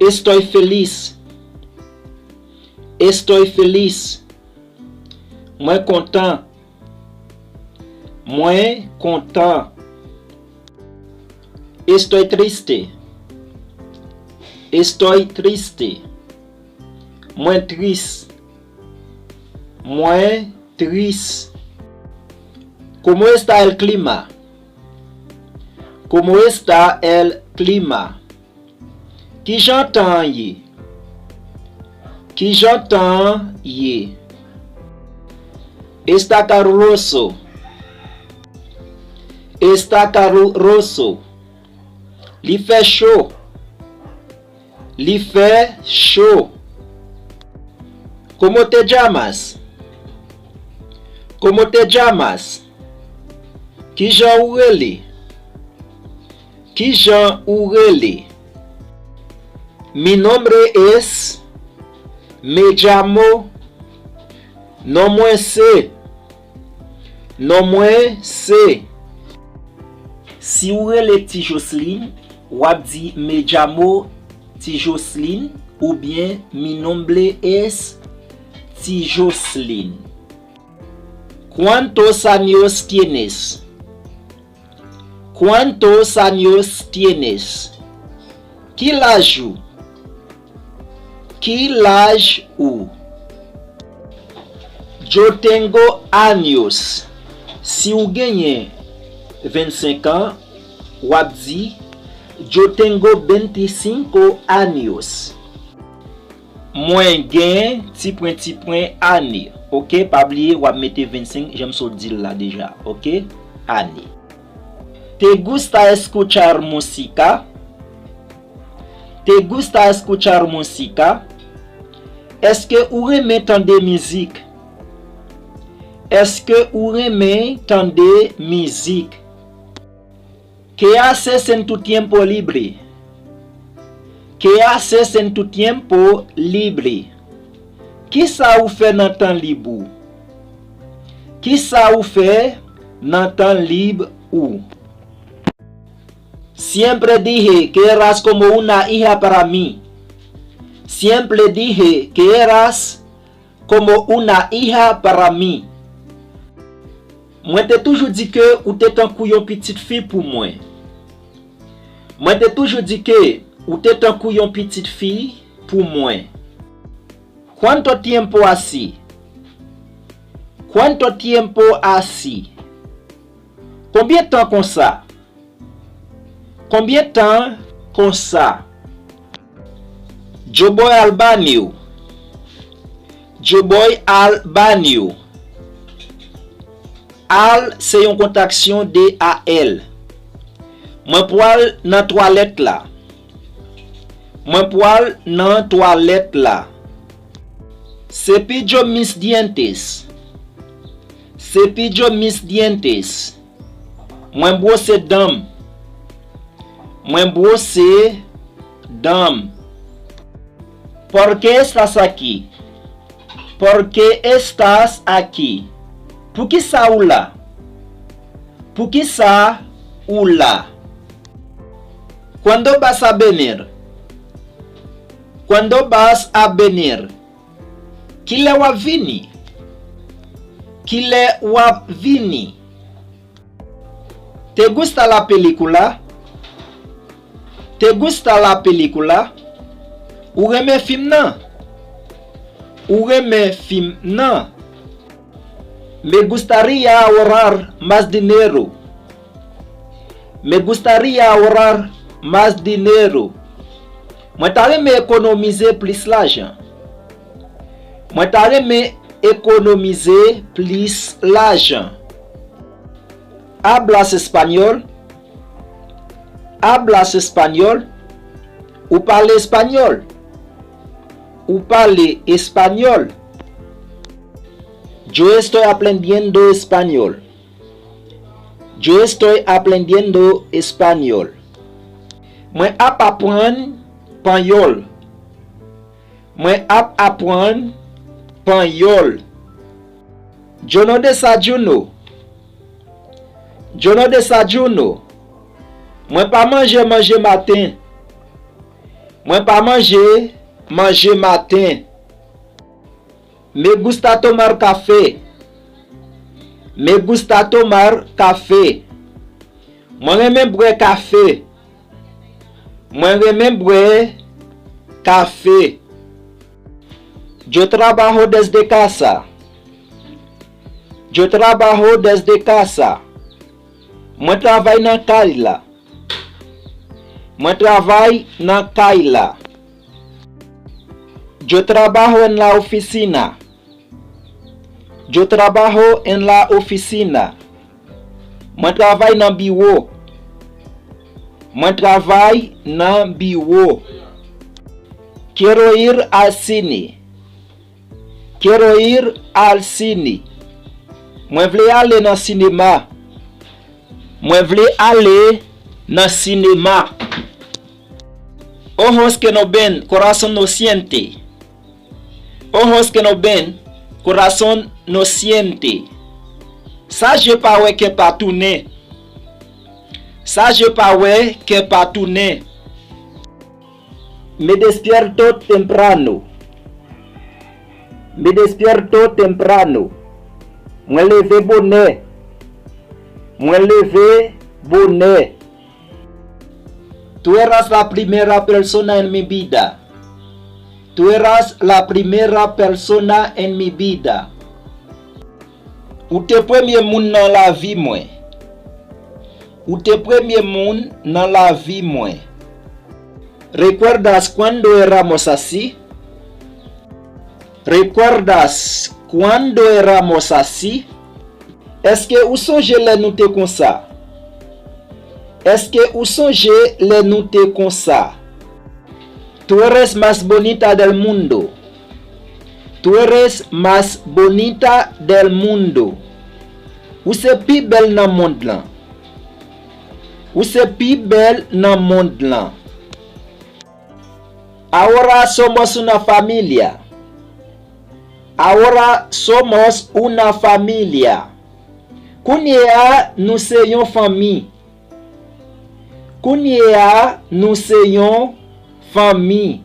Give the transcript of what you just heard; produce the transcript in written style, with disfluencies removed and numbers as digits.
Estoy feliz. Estoy feliz. Moi content. Moi content. Estoy triste. Estoy triste. Moi triste. Moi triste. ¿Cómo está el clima? ¿Cómo está el clima? Qui j'entends y? Qui j'entends y? Está caluroso. Está caluroso. Il fait chaud. Il fait chaud. ¿Cómo te llamas? ¿Cómo te llamas? Qui j'en oureli? Qui j'en oureli? Mi nombre es. Me llamo. No moi sé. No moi sé. Si ou rele ti Jocelyne, wap di me llamo ti Jocelyne ou bien mi nombre es ti Jocelyne. ¿Cuántos años tienes? ¿Cuántos años tienes? Qui l'âge ou? Qui l'âge ou? Yo tengo años. Si ou genye 25 ans, wap di yo tengo 25 años. Mwen gen ti point année. OK, pas oublier wap mette 25, j'aime so dire là déjà. OK? Année. ¿Te gusta escuchar música? ¿Te gusta escuchar música? Est-ce que ou aime tendre musique? Est-ce que ou aime tendre musique? ¿Qué haces en tu tiempo libre? ¿Qué haces en tu tiempo libre? Qui ça ou fait dans temps libre? Qui ça ou fait dans temps libre ou? Siempre dije que eras como una hija para mí. Siempre dije que eras como una hija para mí. Moi t'ai toujours dit que ou t'es un couillon petite fille pour moi. Moi t'ai toujours dit que ou t'es un couillon petite fille pour moi. ¿Cuánto tiempo así? ¿Cuánto tiempo así? Combien de temps comme ça? Combien de temps comme ça? Yo voy al baño. Yo voy al baño. Al c'est une contraction de al. Moi poil nan toilette là. Moi poil nan toilette là. Cepillo mis dientes. Cepillo mis dientes. Moi brosse dents. Moi brosse dents. ¿Por qué estás aquí? ¿Por qué estás aquí? ¿Por qué ça ou là? ¿Por qué ça ou là? ¿Cuándo vas a venir? ¿Cuándo vas a venir? ¿Qui le wa vini? ¿Qui le wa vini? ¿Te gusta la película? ¿Te gusta la película? Ou reme film nan? Ou reme film nan? Me gustaría ahorrar más dinero. Me gustaría ahorrar más dinero. Moi ta reme économiser plus l'argent. Moi ta reme économiser plus l'argent. Hablas español? Hablas español? Ou parle español? Ou parle español? Yo estoy aprendiendo español. Yo estoy aprendiendo español. Moi ap apprendre espagnol. Moi ap apprendre espagnol. Yo no desayuno. Yo no desayuno. Moi pas manger matin. Moi pas manger matin. Me gusta tomar café. Me gusta tomar café. Moi j'aime boire café. Moi j'aime boire café. Yo trabajo desde casa. Yo trabajo desde casa. Moi travaille dans Kaila. Moi travaille dans Kaila. Yo trabajo en la oficina. Yo trabajo en la oficina. Moi travaille dans bureau. Moi travaille dans bureau. Quiero ir al cine. Quiero ir al cine. Moi vle aller dans cinéma. Moi vle aller dans cinéma. Ojos que no ven, corazón no siente. Ojos que no ven, corazón no siente. Ça je pas ouais que pas tourner. Ça je pas ouais que pas tourner. Me despierto temprano. Me despierto temprano. Moi lever bonnet. Moi lever bonnet. Tú eras la primera persona en mi vida. Tú eras la primera persona en mi vida. Ou te premier moun dans la vie moi. Ou te premier moun dans la vie moi. ¿Recuerdas cuando éramos así? ¿Recuerdas cuando éramos así? Est-ce que ou songe les nous te comme ça? Est-ce que ou songe les nous te comme ça? Tú eres más bonita del mundo. Tú eres más bonita del mundo. Ou se pi belle nan monde là. Ou se pi belle nan monde là. Ahora somos una familia. Ahora somos una familia. Kounia nous soyons famille. Kounia nous soyons famille.